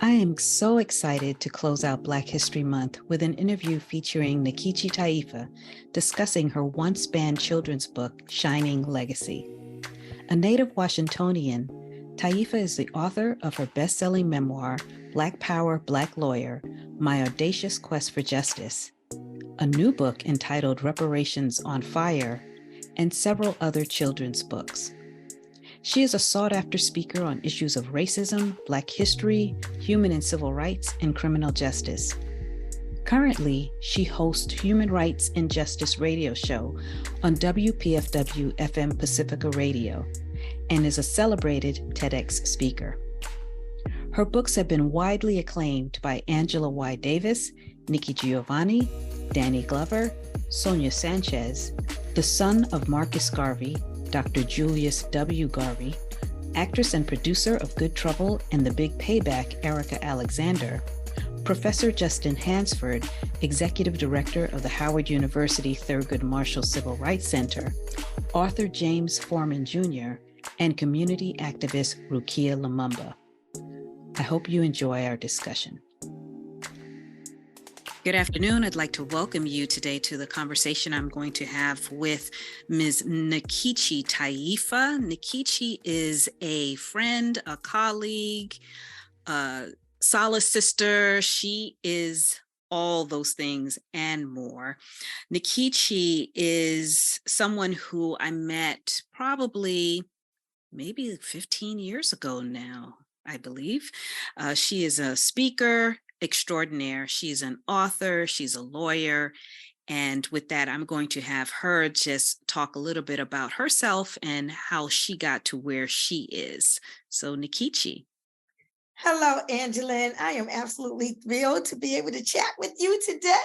I am so excited to close out Black History Month with an interview featuring Nkechi Taifa discussing her once banned children's book, Shining Legacy. A native Washingtonian, Taifa is the author of her best-selling memoir, Black Power, Black Lawyer, My Audacious Quest for Justice, a new book entitled Reparations on Fire, and several other children's books. She is a sought-after speaker on issues of racism, Black history, human and civil rights, and criminal justice. Currently, she hosts Human Rights and Justice radio show on WPFW FM Pacifica Radio and is a celebrated TEDx speaker. Her books have been widely acclaimed by Angela Y. Davis, Nikki Giovanni, Danny Glover, Sonia Sanchez, the son of Marcus Garvey, Dr. Julius W. Garvey, actress and producer of Good Trouble and The Big Payback, Erica Alexander, Professor Justin Hansford, Executive Director of the Howard University Thurgood Marshall Civil Rights Center, Arthur James Foreman Jr., and community activist Rukia Lumumba. I hope you enjoy our discussion. Good afternoon. I'd like to welcome you today to the conversation I'm going to have with Ms. Nkechi Taifa. Nkechi is a friend, a colleague, a solace sister. She is all those things and more. Nkechi is someone who I met probably maybe 15 years ago now, I believe. She is a speaker extraordinaire. She's an author, she's a lawyer. And with that, I'm going to have her just talk a little bit about herself and how she got to where she is. So Nkechi. Hello, Angela. I am absolutely thrilled to be able to chat with you today.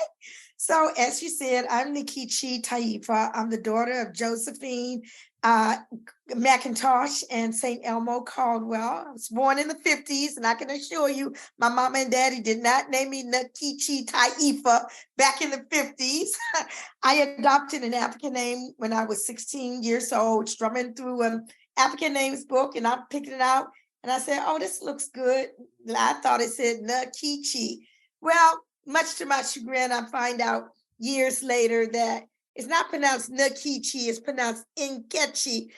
So as you said, I'm Nkechi Taifa. I'm the daughter of Josephine McIntosh and St. Elmo Caldwell. I was born in the 50s, and I can assure you, my mama and daddy did not name me Nkechi Taifa back in the 50s. I adopted an African name when I was 16 years old, strumming through an African names book, and I picked it out, and I said, oh, this looks good. I thought it said Nkechi. Well, much to my chagrin, I find out years later that it's not pronounced Nkechi, it's pronounced Nkechi.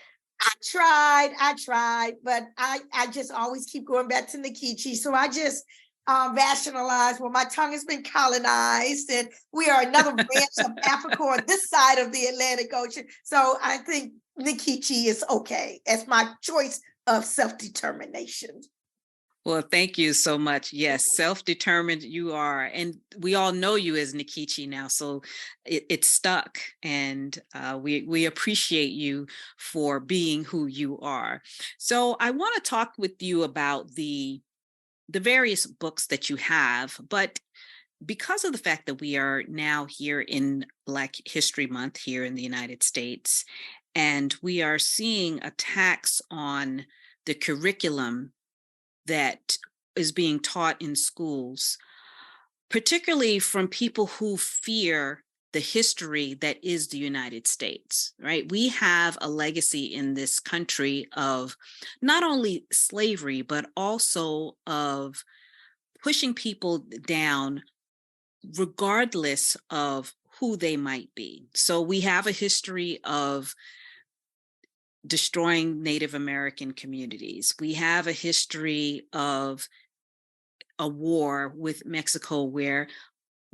I tried, but I just always keep going back to Nkechi. So I just rationalized, well, my tongue has been colonized and we are another branch of Africa on this side of the Atlantic Ocean. So I think Nkechi is okay as my choice of self-determination. Well, thank you so much. Yes, self-determined you are. And we all know you as Nkechi now, so it's stuck. And we appreciate you for being who you are. So I want to talk with you about the various books that you have, but because of the fact that we are now here in Black History Month here in the United States, and we are seeing attacks on the curriculum that is being taught in schools, particularly from people who fear the history that is the United States, right? We have a legacy in this country of not only slavery, but also of pushing people down regardless of who they might be. So we have a history of destroying Native American communities. We have a history of a war with Mexico where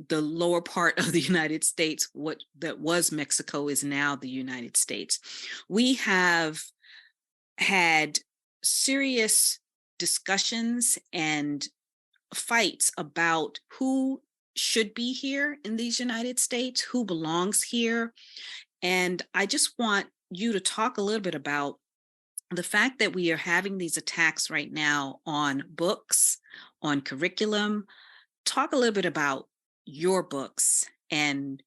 the lower part of the United States, what that was Mexico, is now the United States. We have had serious discussions and fights about who should be here in these United States, who belongs here. And I just want you to talk a little bit about the fact that we are having these attacks right now on books, on curriculum. Talk a little bit about your books and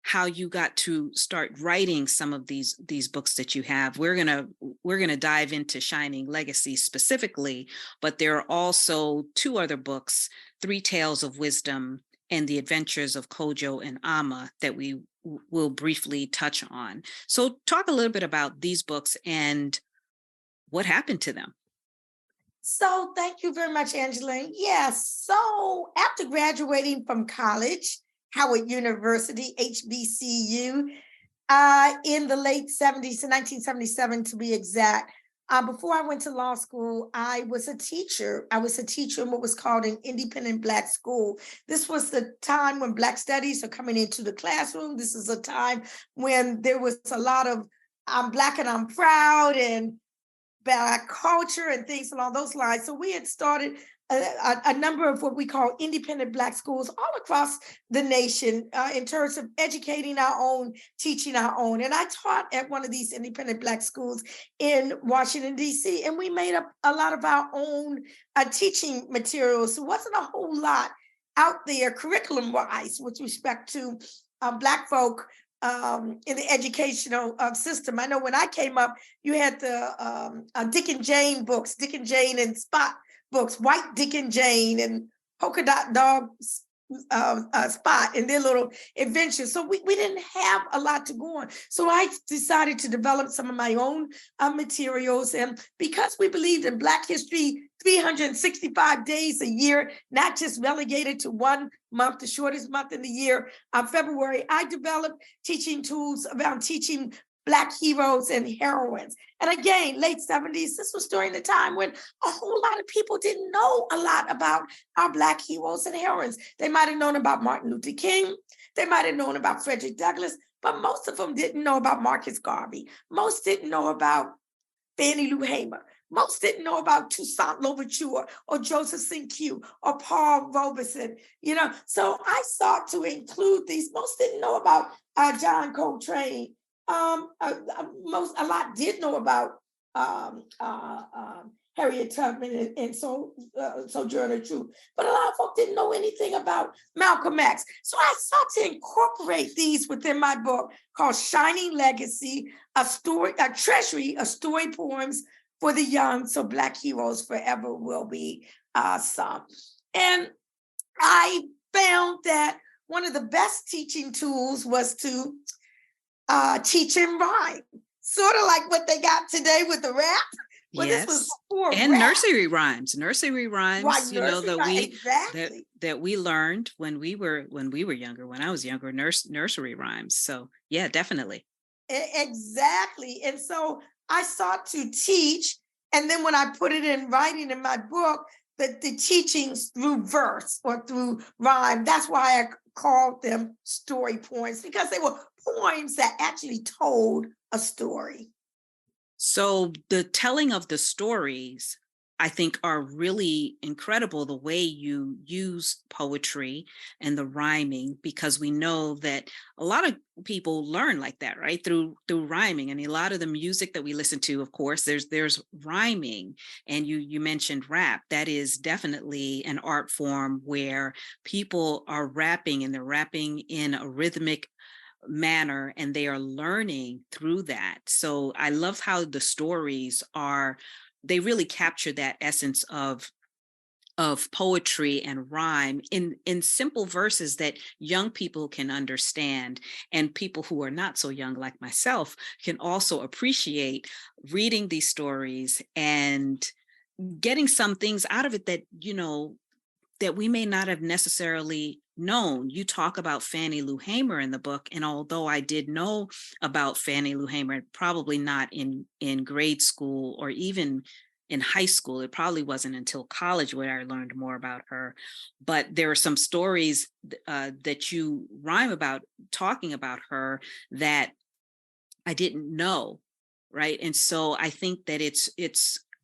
how you got to start writing some of these books that you have. We're gonna dive into Shining Legacy specifically, but there are also two other books, Three Tales of Wisdom and The Adventures of Kojo and Amma, that we will briefly touch on. So talk a little bit about these books and what happened to them. So thank you very much, Angela. Yes. So after graduating from college, Howard University, HBCU, in the late 70s, in 1977 to be exact. Before I went to law school, I was a teacher. I was a teacher in what was called an independent Black school. This was the time when Black studies are coming into the classroom. This is a time when there was a lot of I'm Black and I'm proud and Black culture and things along those lines. So we had started a number of what we call independent Black schools all across the nation in terms of educating our own, teaching our own. And I taught at one of these independent Black schools in Washington, D.C., and we made up a lot of our own teaching materials. There wasn't a whole lot out there curriculum-wise with respect to Black folk in the educational system. I know when I came up, you had the Dick and Jane books, Dick and Jane and Spot books, White Dick and Jane and Polka Dot Dog Spot and their little adventures. So we didn't have a lot to go on. So I decided to develop some of my own materials. And because we believed in Black history, 365 days a year, not just relegated to 1 month, the shortest month in the year, February, I developed teaching tools around teaching Black heroes and heroines. And again, late 70s, this was during the time when a whole lot of people didn't know a lot about our Black heroes and heroines. They might have known about Martin Luther King. They might have known about Frederick Douglass, but most of them didn't know about Marcus Garvey. Most didn't know about Fannie Lou Hamer. Most didn't know about Toussaint Louverture or Joseph St. or Paul Robeson, So I sought to include these. Most didn't know about John Coltrane. A lot did know about Harriet Tubman and Sojourner Truth, but a lot of folks didn't know anything about Malcolm X. So I sought to incorporate these within my book called Shining Legacy, a treasury of story poems for the young, so Black heroes forever will be sung. And I found that one of the best teaching tools was to teach in rhyme, sort of like what they got today with the rap. Well, yes. This was before and rap. Nursery rhymes, right, that we learned when we were younger. When I was younger, nursery rhymes. So yeah, definitely. Exactly. And so I sought to teach, and then when I put it in writing in my book, that the teachings through verse or through rhyme. That's why I called them story poems, because they were poems that actually told a story. So the telling of the stories, I think, are really incredible, the way you use poetry and the rhyming, because we know that a lot of people learn like that, right? Through rhyming. And a lot of the music that we listen to, of course, there's rhyming. And you mentioned rap. That is definitely an art form where people are rapping, and they're rapping in a rhythmic manner, and they are learning through that. So I love how the stories they really capture that essence of poetry and rhyme in simple verses that young people can understand, and people who are not so young like myself can also appreciate reading these stories and getting some things out of it that that we may not have necessarily known. You talk about Fannie Lou Hamer in the book, and although I did know about Fannie Lou Hamer, probably not in grade school or even in high school, it probably wasn't until college where I learned more about her. But there are some stories that you rhyme about, talking about her, that I didn't know, right? And so I think that it's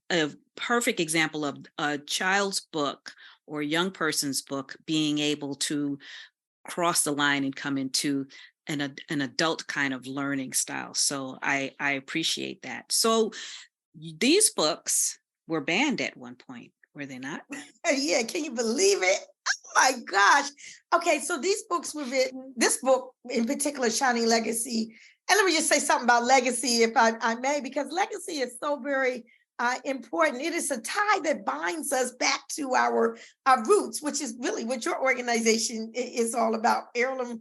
a perfect example of a child's book or a young person's book being able to cross the line and come into an adult kind of learning style. So I appreciate that. So these books were banned at one point, were they not? Yeah, can you believe it? Oh my gosh. Okay, so these books were written, this book in particular, Shining Legacy, and let me just say something about legacy, if I may, because legacy is so very important. It is a tie that binds us back to our roots, which is really what your organization is all about, Heirloom,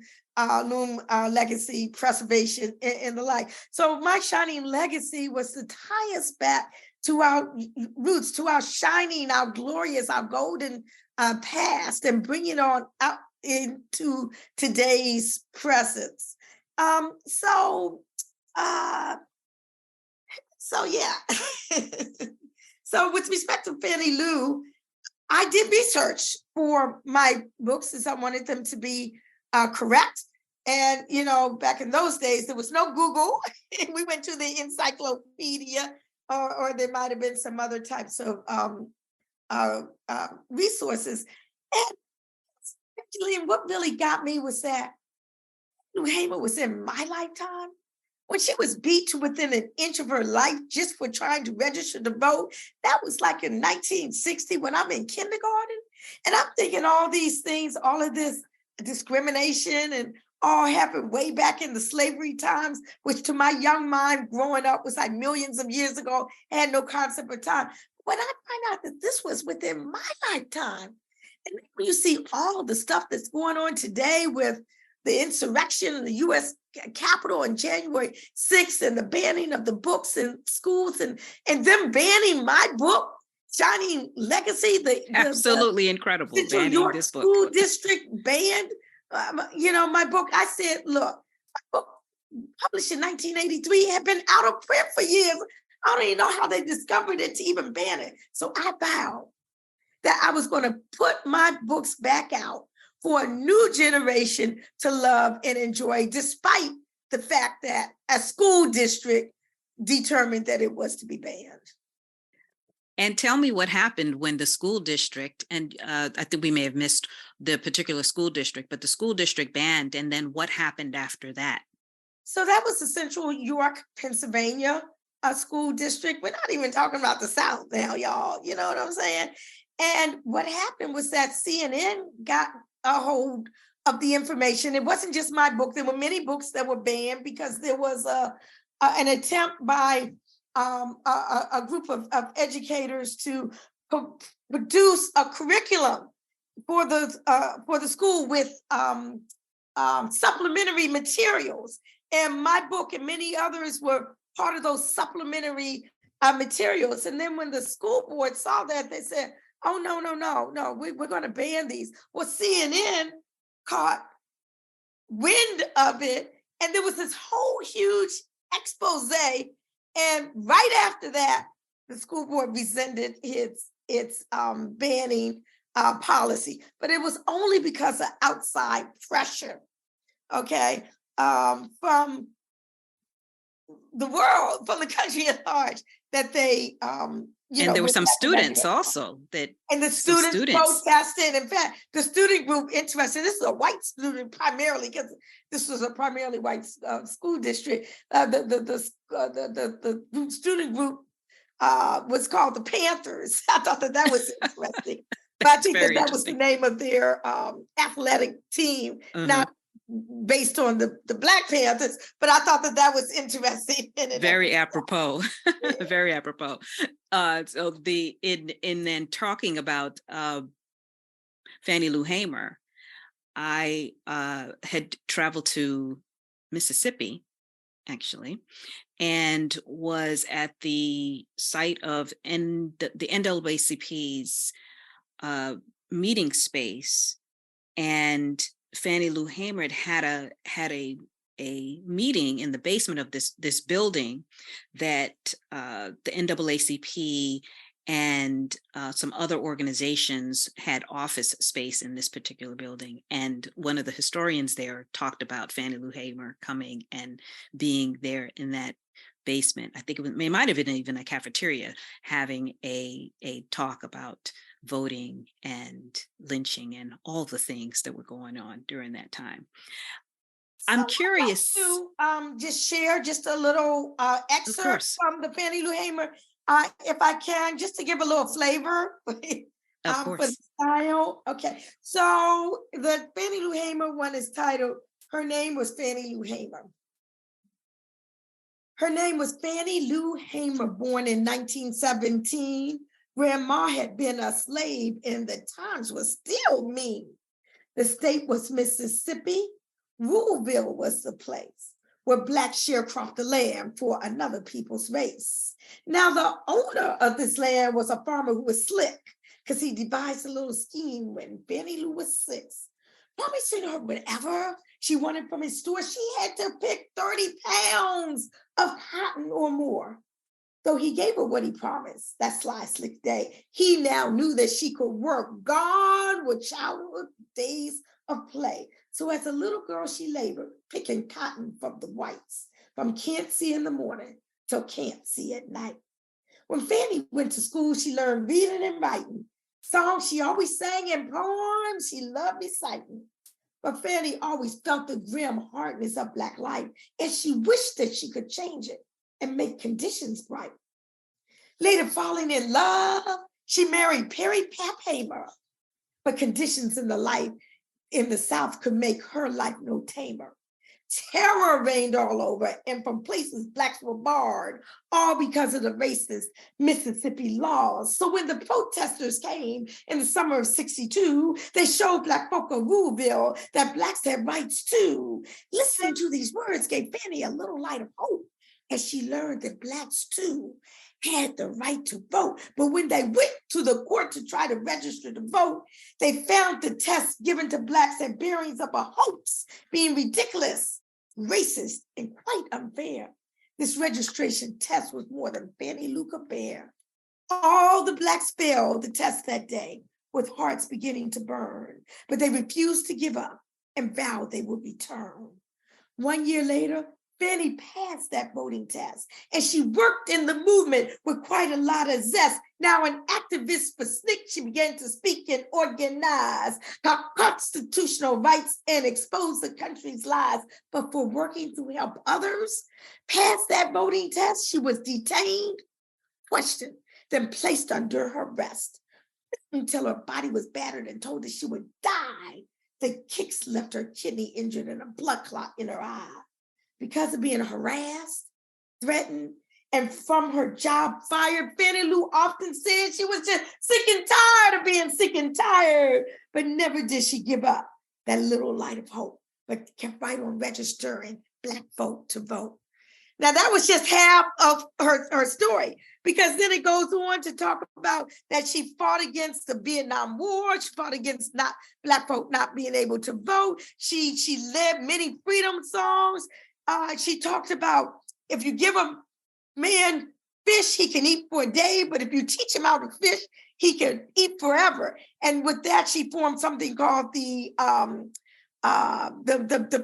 legacy, preservation, and the like. So my Shining Legacy was to tie us back to our roots, to our shining, our glorious, our golden past, and bring it on out into today's presence. So yeah. So with respect to Fannie Lou, I did research for my books as I wanted them to be correct. And, you know, back in those days, there was no Google. We went to the encyclopedia, or there might have been some other types of resources. And actually, what really got me was that Lou Hamer was in my lifetime. When she was beat to within an inch of her life just for trying to register to vote, that was like in 1960 when I'm in kindergarten. And I'm thinking all these things, all of this discrimination and all happened way back in the slavery times, which to my young mind growing up was like millions of years ago, had no concept of time. When I find out that this was within my lifetime, and when you see all the stuff that's going on today with the insurrection in the U.S. Capitol on January 6th and the banning of the books in schools and them banning my book, Shining Legacy, Absolutely incredible. Central Banning York this book. School District banned, my book. I said, look, my book published in 1983 had been out of print for years. I don't even know how they discovered it to even ban it. So I vowed that I was going to put my books back out for a new generation to love and enjoy, despite the fact that a school district determined that it was to be banned. And tell me what happened when the school district, and I think we may have missed the particular school district, but the school district banned, and then what happened after that? So that was the Central York, Pennsylvania school district. We're not even talking about the South now, y'all. You know what I'm saying? And what happened was that CNN got a hold of the information. It wasn't just my book. There were many books that were banned because there was an attempt by a group of educators to produce a curriculum for the school with supplementary materials. And my book and many others were part of those supplementary materials. And then when the school board saw that, they said, oh, no, we're going to ban these. Well, CNN caught wind of it, and there was this whole huge expose. And right after that, the school board rescinded its banning policy. But it was only because of outside pressure, okay, from the world, from the country at large, that they and there were some students also that. And the students protested. In fact, the student group, interesting, this is a white student primarily, because this was a primarily white school district. The student group was called the Panthers. I thought that was interesting. But I think that was the name of their athletic team, not based on the Black Panthers, but I thought that was interesting. Very apropos, very apropos. So in then talking about Fannie Lou Hamer, I had traveled to Mississippi, actually, and was at the site of the NAACP's meeting space, and Fannie Lou Hamer had a meeting in the basement of this building that the NAACP and some other organizations had office space in this particular building. And one of the historians there talked about Fannie Lou Hamer coming and being there in that basement. I think it might have been even a cafeteria, having a talk about voting and lynching and all the things that were going on during that time. I'm curious to just share just a little excerpt from the Fannie Lou Hamer, if I can, just to give a little flavor for the style. Okay, so the Fannie Lou Hamer one is titled, her name was Fannie Lou Hamer. Her name was Fannie Lou Hamer, born in 1917. Grandma had been a slave and the times were still mean. The state was Mississippi. Ruleville was the place. where Blacks sharecropped the land for another people's race. Now, the owner of this land was a farmer who was slick because he devised a little scheme when Fannie Lou was 6, promising her whatever she wanted from his store. She had to pick 30 pounds of cotton or more. Though he gave her what he promised, that sly, slick day, he now knew that she could work. Gone were childhood days of play. So as a little girl, she labored, picking cotton from the whites, from can't see in the morning till can't see at night. When Fannie went to school, she learned reading and writing. Songs she always sang and poems she loved reciting. But Fannie always felt the grim hardness of Black life, and she wished that she could change it and make conditions bright. Later, falling in love, she married Perry Paphamer. But conditions in the life in the South could make her life no tamer. Terror reigned all over, and from places Blacks were barred, all because of the racist Mississippi laws. So when the protesters came in the summer of '62, they showed Black folk of Louisville that Blacks had rights too. Listening to these words gave Fannie a little light of hope, as she learned that Blacks too had the right to vote. But when they went to the court to try to register to vote, they found the test given to Blacks had bearings of a hoax, being ridiculous, racist, and quite unfair. This registration test was more than Fannie Lou could bear. All the Blacks failed the test that day, with hearts beginning to burn, but they refused to give up and vowed they would return. 1 year later, Fannie passed that voting test, and she worked in the movement with quite a lot of zest. Now an activist for SNCC, she began to speak and organize her constitutional rights and expose the country's lies. But for working to help others pass that voting test, she was detained, questioned, then placed under her arrest until her body was battered and told that she would die. The kicks left her kidney injured and a blood clot in her eye. Because of being harassed, threatened, and from her job fired, Fannie Lou often said she was just sick and tired of being sick and tired, but never did she give up that little light of hope, but kept right on registering Black folk to vote. Now, that was just half of her story, because then it goes on to talk about that she fought against the Vietnam War. She fought against Black folk not being able to vote. She led many freedom songs. She talked about if you give a man fish, he can eat for a day, but if you teach him how to fish, he can eat forever. And with that, she formed something called the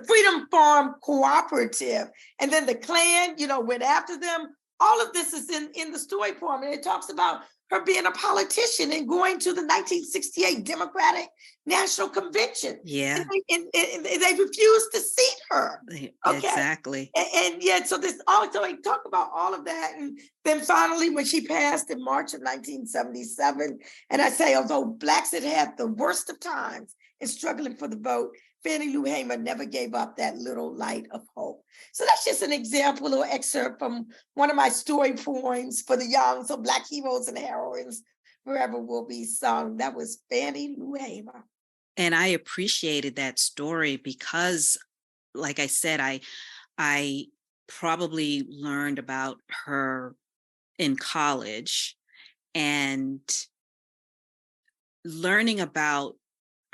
Freedom Farm Cooperative. And then the Klan, went after them. All of this is in the story poem, and it talks about her being a politician and going to the 1968 Democratic National Convention. Yeah. And they refused to seat her. Okay. Exactly. And yeah, so this also, I talk about all of that. And then finally, when she passed in March of 1977, and I say, although Blacks had the worst of times in struggling for the vote, Fannie Lou Hamer never gave up that little light of hope. So that's just an example, a little excerpt from one of my story poems for the young. So Black heroes and heroines forever will be sung. That was Fannie Lou Hamer. And I appreciated that story because, like I said, I probably learned about her in college, and learning about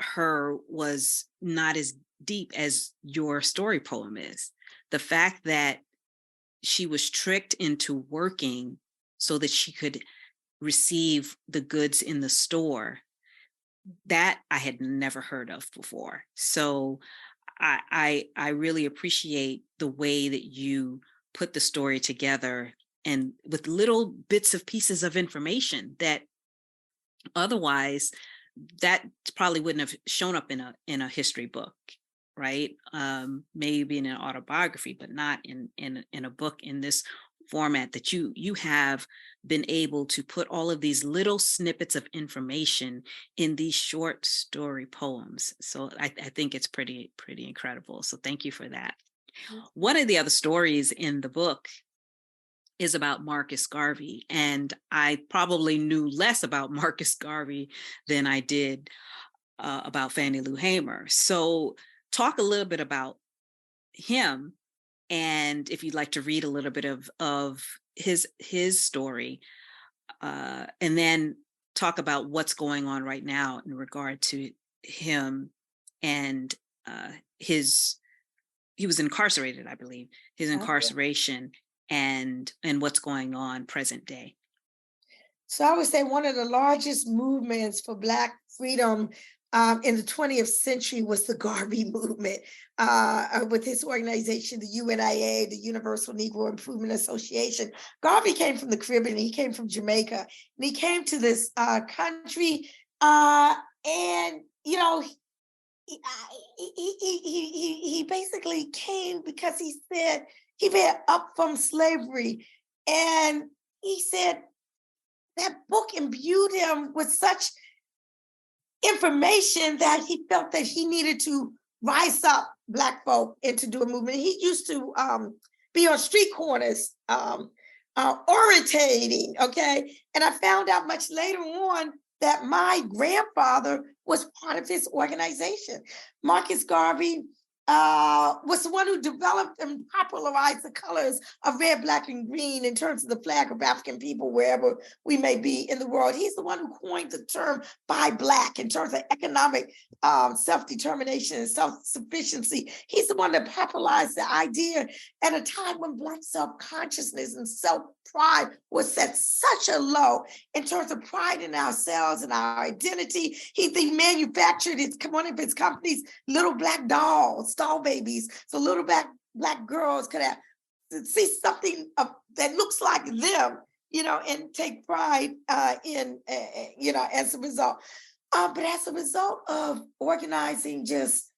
her was not as deep as your story poem is. The fact that she was tricked into working so that she could receive the goods in the store, that I had never heard of before. So I really appreciate the way that you put the story together, and with little bits of pieces of information that otherwise that probably wouldn't have shown up in a history book, right? Maybe in an autobiography, but not in a book in this format, that you have been able to put all of these little snippets of information in these short story poems. So I think it's pretty incredible. So thank you for that. One of the other stories in the book is about Marcus Garvey, and I probably knew less about Marcus Garvey than I did about Fannie Lou Hamer. So talk a little bit about him And if you'd like to read a little bit of his story, and then talk about what's going on right now in regard to him and his he was incarcerated, I believe, his incarceration and what's going on present day. So I would say one of the largest movements for Black freedom in the 20th century was the Garvey movement with his organization, the UNIA, the Universal Negro Improvement Association. Garvey came from the Caribbean, he came from Jamaica, and he came to this country and, you know, he basically came because he said he been up from slavery. And he said that book imbued him with such information that he felt that he needed to rise up Black folk and to do a movement. He used to be on street corners orating, okay? And I found out much later on that my grandfather was part of his organization. Marcus Garvey was the one who developed and popularized the colors of red, black, and green in terms of the flag of African people, wherever we may be in the world. He's the one who coined the term "buy Black" in terms of economic self-determination and self-sufficiency. He's the one that popularized the idea at a time when Black self-consciousness and self-pride was set such a low in terms of pride in ourselves and our identity. He manufactured one of his companies, little Black dolls, doll babies, so little black girls could have see something that looks like them, you know, and take pride in, you know, as a result. But as a result of organizing just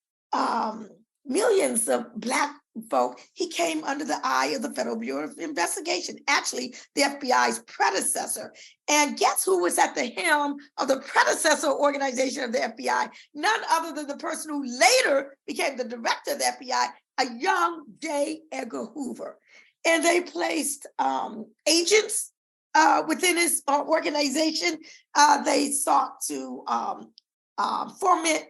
millions of Black folk, he came under the eye of the Federal Bureau of Investigation, actually the FBI's predecessor. And guess who was at the helm of the predecessor organization of the FBI? None other than the person who later became the director of the FBI, a young J. Edgar Hoover. And they placed agents within his organization. They sought to foment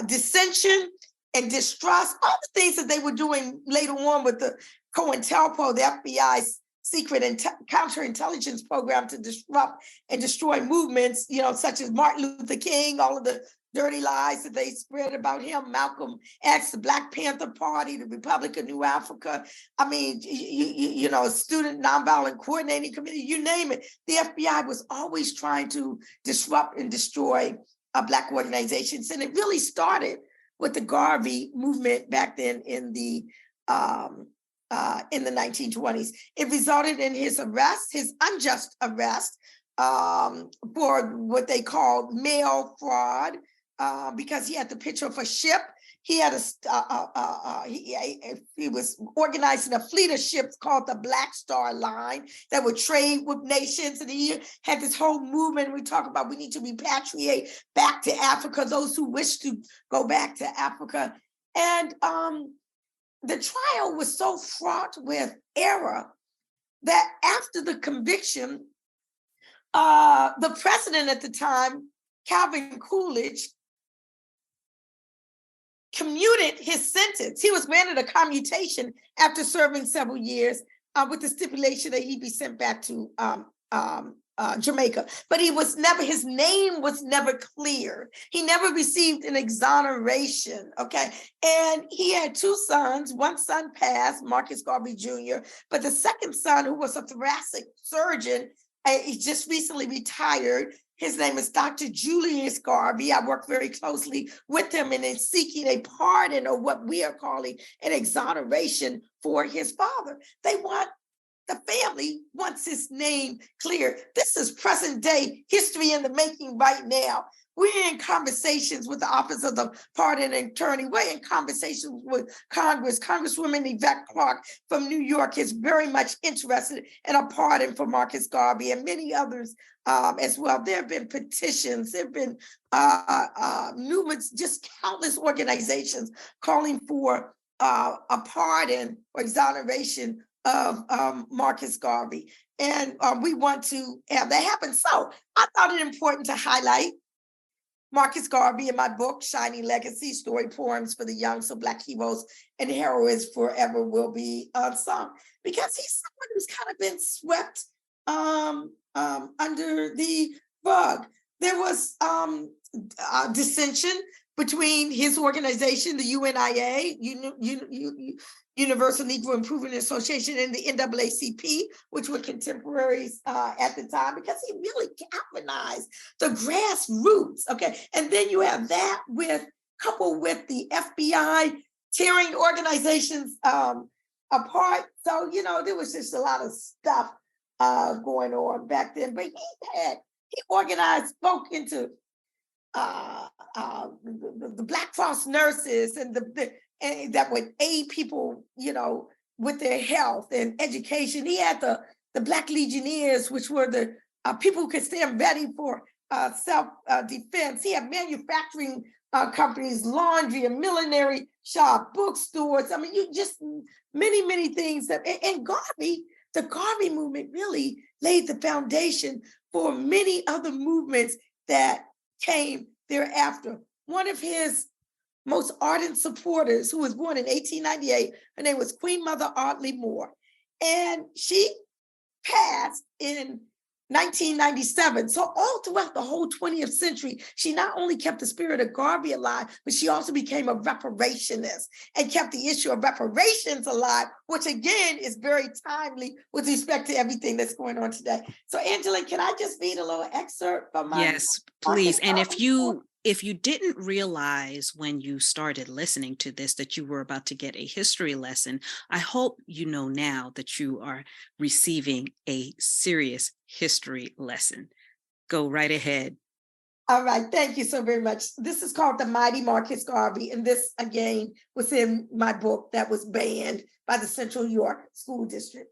dissension and distrust, all the things that they were doing later on with the COINTELPRO, the FBI's secret counterintelligence program to disrupt and destroy movements, you know, such as Martin Luther King, all of the dirty lies that they spread about him, Malcolm X, the Black Panther Party, the Republic of New Africa. I mean, you know, Student Nonviolent Coordinating Committee, you name it. The FBI was always trying to disrupt and destroy Black organizations. And it really started with the Garvey movement back then in the 1920s. It resulted in his arrest, his unjust arrest for what they called mail fraud, because he had the picture of a ship. He had he was organizing a fleet of ships called the Black Star Line that would trade with nations. And he had this whole movement. We talk about we need to repatriate back to Africa, those who wish to go back to Africa. And the trial was so fraught with error that after the conviction, the president at the time, Calvin Coolidge, commuted his sentence. He was granted a commutation after serving several years with the stipulation that he be sent back to Jamaica. But his name was never cleared. He never received an exoneration, okay? And he had two sons. One son passed, Marcus Garvey Jr., but the second son, who was a thoracic surgeon, he just recently retired. His name is Dr. Julius Garvey. I work very closely with him and in seeking a pardon, or what we are calling an exoneration, for his father. The family wants his name cleared. This is present day history in the making right now. We're in conversations with the Office of the Pardon Attorney. We're in conversations with Congress. Congresswoman Yvette Clarke from New York is very much interested in a pardon for Marcus Garvey and many others as well. There have been petitions. There have been movements, just countless organizations calling for a pardon or exoneration of Marcus Garvey. And we want to have that happen. So I thought it important to highlight Marcus Garvey in my book, Shining Legacy, Story Poems for the Young, so Black heroes and heroines forever will be unsung. Because he's someone who's kind of been swept under the rug. There was dissension between his organization, the UNIA, Universal Negro Improvement Association, and the NAACP, which were contemporaries at the time, because he really galvanized the grassroots. Okay, and then you have that coupled with the FBI tearing organizations apart. So there was just a lot of stuff going on back then. But he organized folk into the Black Cross nurses and and that would aid people, with their health and education. He had the Black Legionnaires, which were the people who could stand ready for self-defense. He had manufacturing companies, laundry and millinery shop, bookstores. I mean, you just many, many things. And Garvey, the Garvey movement really laid the foundation for many other movements that came thereafter. One of his most ardent supporters, who was born in 1898, her name was Queen Mother Audley Moore, and she passed in 1997. So all throughout the whole 20th century, she not only kept the spirit of Garvey alive, but she also became a reparationist and kept the issue of reparations alive, which again is very timely with respect to everything that's going on today. So Angela, can I just read a little excerpt from my— Yes, please. And if you didn't realize when you started listening to this that you were about to get a history lesson, I hope you know now that you are receiving a serious history lesson. Go right ahead. All right, thank you so very much. This is called The Mighty Marcus Garvey, and this again was in my book that was banned by the Central York School District.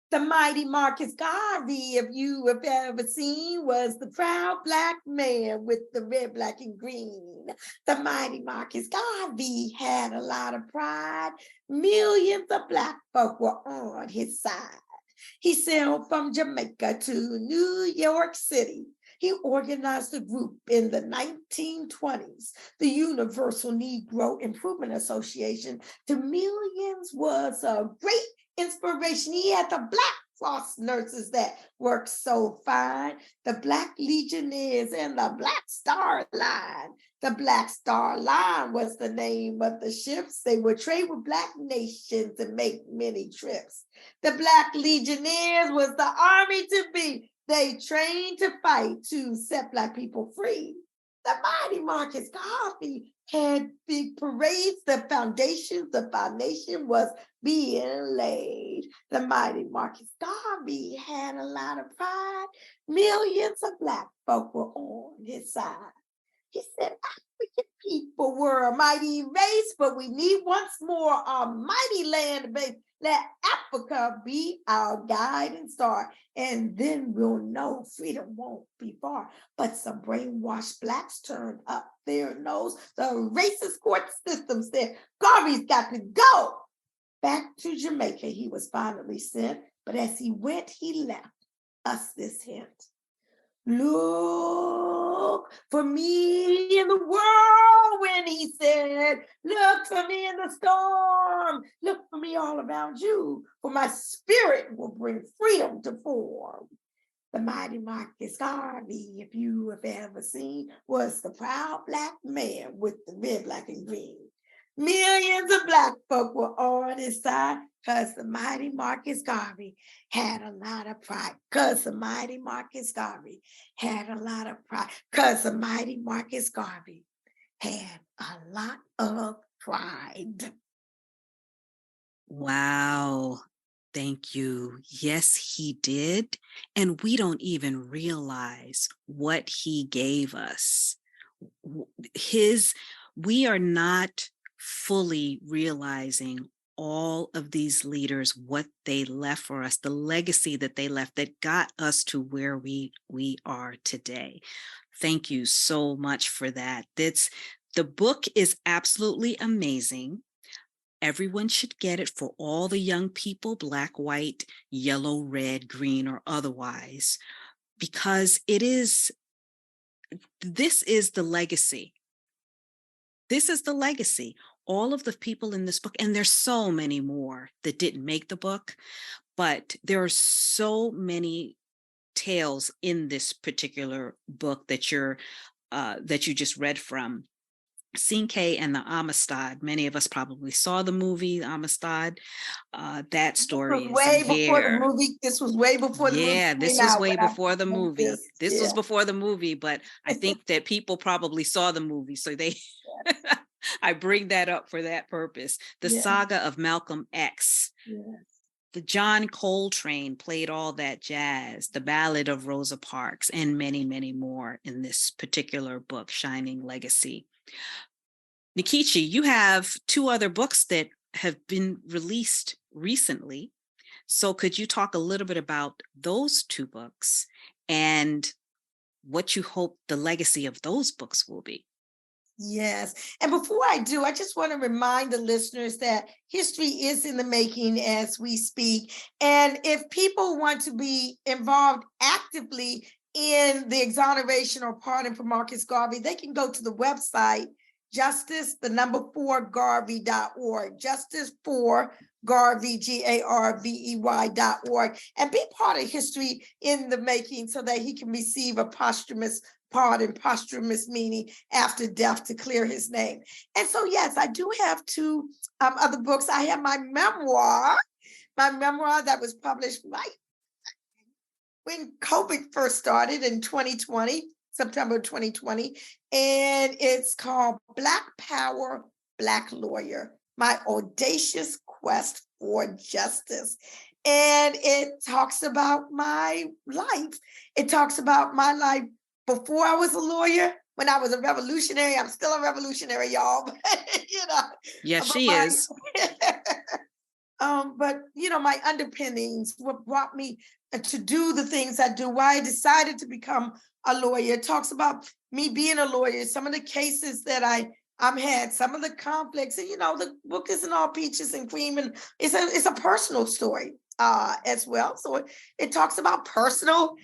The mighty Marcus Garvey, if you have ever seen, was the proud Black man with the red, black, and green. The mighty Marcus Garvey had a lot of pride. Millions of Black folk were on his side. He sailed from Jamaica to New York City. He organized a group in the 1920s, the Universal Negro Improvement Association. To millions was a great inspiration. He had the Black Cross nurses that worked so fine, the Black Legionnaires and the Black Star Line. The Black Star Line was the name of the ships. They would trade with Black nations and make many trips. The Black Legionnaires was the army to be. They trained to fight to set Black people free. The mighty Marcus Garvey had big parades. The foundations of our nation was being laid. The mighty Marcus Garvey had a lot of pride. Millions of Black folk were on his side. He said, African people were a mighty race, but we need once more a mighty land base. Let Africa be our guiding star, and then we'll know freedom won't be far. But some brainwashed Blacks turned up their nose. The racist court system said, Garvey's got to go. Back to Jamaica, he was finally sent, but as he went, he left us this hint. Look for me in the whirlwind, he said. Look for me in the storm. Look for me all around you, for my spirit will bring freedom to form. The mighty Marcus Garvey, if you have ever seen, was the proud Black man with the red, black, and green. Millions of Black folk were on his side because the mighty Marcus Garvey had a lot of pride. Because the mighty Marcus Garvey had a lot of pride. Because the mighty Marcus Garvey had a lot of pride. Wow. Thank you. Yes, he did. And we don't even realize what he gave us. We are not fully realizing all of these leaders, what they left for us, the legacy that they left that got us to where we are today. Thank you so much for that. The book is absolutely amazing. Everyone should get it, for all the young people, Black, white, yellow, red, green, or otherwise, because it is this is the legacy. This is the legacy. All of the people in this book, and there's so many more that didn't make the book, but there are so many tales in this particular book that you just read from. Cinque and the Amistad. Many of us probably saw the movie Amistad. That story is way in before the here. movie. This was way before the movie. Yeah, this came was out, way but I before the remember movie. This was yeah. before the movie, but I think that people probably saw the movie, so they I bring that up for that purpose. The Yeah. Saga of Malcolm X. Yes. The John Coltrane played all that jazz, the Ballad of Rosa Parks, and many, many more in this particular book, Shining Legacy. Nkechi, you have 2 other books that have been released recently. So could you talk a little bit about those 2 books and what you hope the legacy of those books will be? Yes. And before I do, I just want to remind the listeners that history is in the making as we speak. And if people want to be involved actively in the exoneration or pardon for Marcus Garvey, they can go to the website, justice4garvey.org, justice4Garvey, Garvey.org, and be part of history in the making so that he can receive a posthumous pardon, posthumous meaning after death to clear his name. And so, yes, I do have 2 other books. I have my memoir that was published right when COVID first started in 2020, September 2020. And it's called Black Power, Black Lawyer, My Audacious Quest for Justice. And it talks about my life. It talks about my life before I was a lawyer, when I was a revolutionary. I'm still a revolutionary, y'all. But, Yes, she is. But my underpinnings, what brought me to do the things I do, why I decided to become a lawyer. It talks about me being a lawyer, some of the cases that I've had, some of the conflicts, and the book isn't all peaches and cream, and it's a personal story as well. So it talks about personal,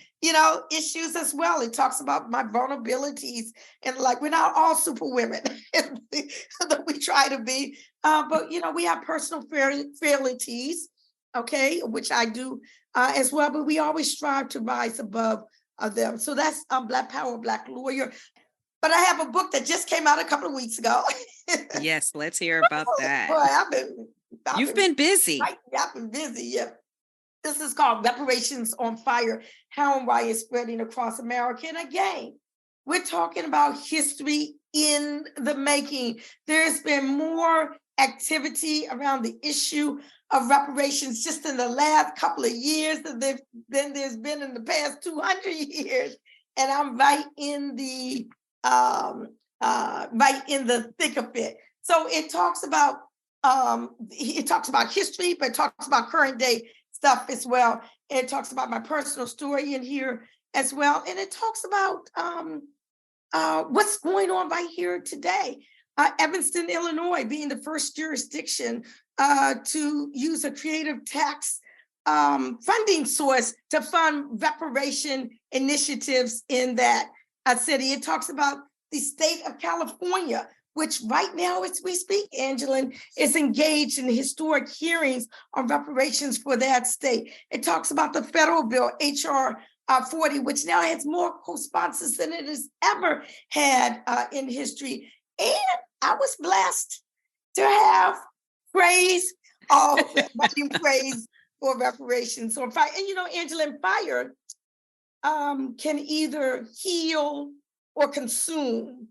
issues as well. It talks about my vulnerabilities, and like we're not all super women that we try to be, but we have personal frailties, okay, which I do as well. But we always strive to rise above them. So that's Black Power, Black Lawyer. But I have a book that just came out a couple of weeks ago. Yes, let's hear about that. Boy, You've been busy. I've been busy, yeah. This is called Reparations on Fire, How and Why It's Spreading Across America. And again, we're talking about history in the making. There's been more activity around the issue of reparations just in the last couple of years than there's been in the past 200 years. And I'm right in the thick of it. So it talks about history, but it talks about current day stuff as well. It talks about my personal story in here as well. And it talks about what's going on right here today. Evanston, Illinois, being the first jurisdiction to use a creative tax funding source to fund reparation initiatives in that city. It talks about the state of California, which right now, as we speak, Angeline, is engaged in historic hearings on reparations for that state. It talks about the federal bill, HR 40, which now has more co-sponsors than it has ever had in history. And I was blessed to have praise, praise for reparations on fire. And Angeline, fire can either heal or consume.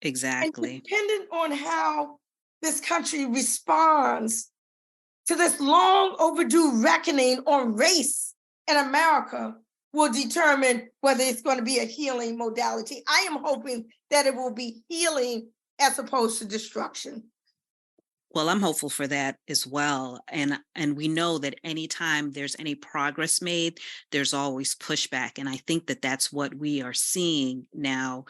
Exactly. And dependent on how this country responds to this long overdue reckoning on race in America will determine whether it's going to be a healing modality. I am hoping that it will be healing as opposed to destruction. Well, I'm hopeful for that as well. And we know that anytime there's any progress made, there's always pushback. And I think that that's what we are seeing now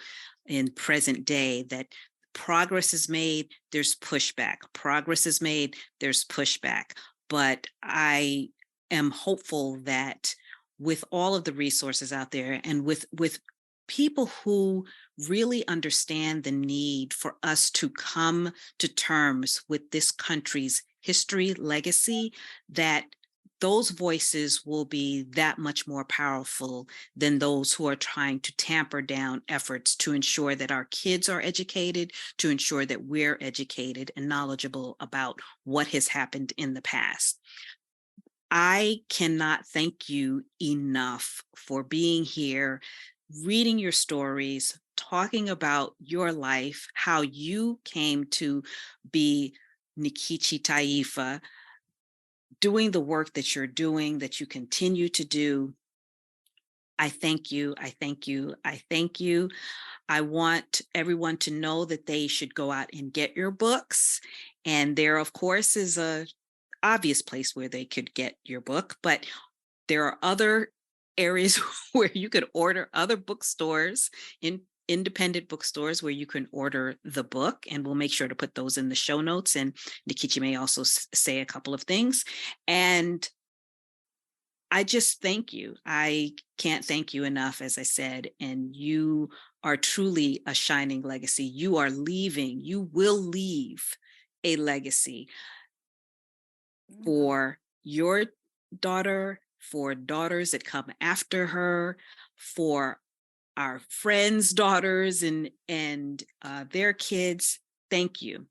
in present day, that progress is made, there's pushback. Progress is made, there's pushback. But I am hopeful that with all of the resources out there and with people who really understand the need for us to come to terms with this country's history, legacy, that those voices will be that much more powerful than those who are trying to tamper down efforts to ensure that our kids are educated, to ensure that we're educated and knowledgeable about what has happened in the past. I cannot thank you enough for being here, reading your stories, talking about your life, how you came to be Nkechi Taifa, doing the work that you're doing, that you continue to do. I thank you. I thank you. I thank you. I want everyone to know that they should go out and get your books. And there, of course, is a obvious place where they could get your book, but there are other areas where you could order, other bookstores, in independent bookstores where you can order the book, and we'll make sure to put those in the show notes. And Nkechi may also say a couple of things. And I just thank you. I can't thank you enough, as I said, and you are truly a shining legacy. You are leaving, you will leave a legacy for your daughter, for daughters that come after her, for our friends' daughters and their kids. Thank you.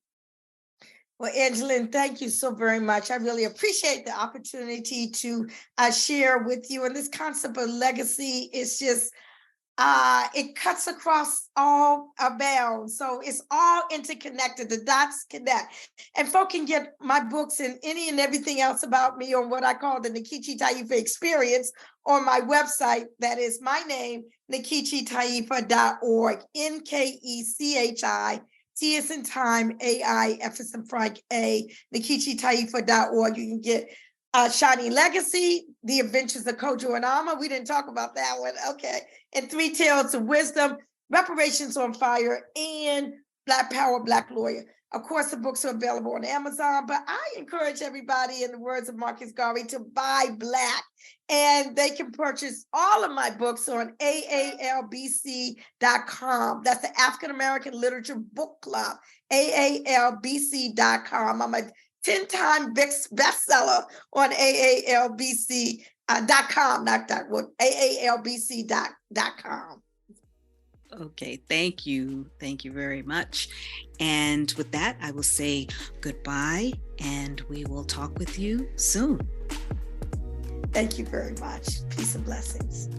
Well, Angeline, thank you so very much. I really appreciate the opportunity to share with you. And this concept of legacy is just, it cuts across all bounds. So it's all interconnected. The dots connect. And folk can get my books and any and everything else about me on what I call the Nkechi Taifa experience on my website. That is my name, nkechitaifa.org, NKECHI. T is in time, AI, F is in Frank, A, nkechitaifa.org. You can get Shining Legacy, The Adventures of Kojo and Alma. We didn't talk about that one. Okay. And Three Tales of Wisdom, Reparations on Fire, and Black Power, Black Lawyer. Of course, the books are available on Amazon, but I encourage everybody, in the words of Marcus Garvey, to buy Black. And they can purchase all of my books on AALBC.com. That's the African American Literature Book Club, AALBC.com. I'm a 10-time bestseller on AALBC.com, not that one, AALBC.com. Okay, thank you. Thank you very much. And with that, I will say goodbye, and we will talk with you soon. Thank you very much. Peace and blessings.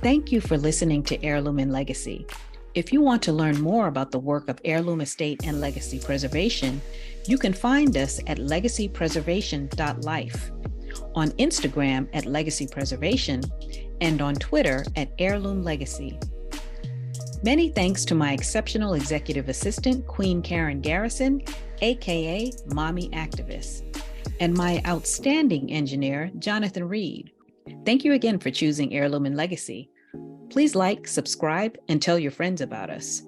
Thank you for listening to Heirloom and Legacy. If you want to learn more about the work of Heirloom Estate and Legacy Preservation, you can find us at legacypreservation.life, on Instagram at Legacy Preservation, and on Twitter at Heirloom Legacy. Many thanks to my exceptional executive assistant, Queen Karen Garrison, aka Mommy Activist, and my outstanding engineer, Jonathan Reed. Thank you again for choosing Heirloom and Legacy. Please like, subscribe, and tell your friends about us.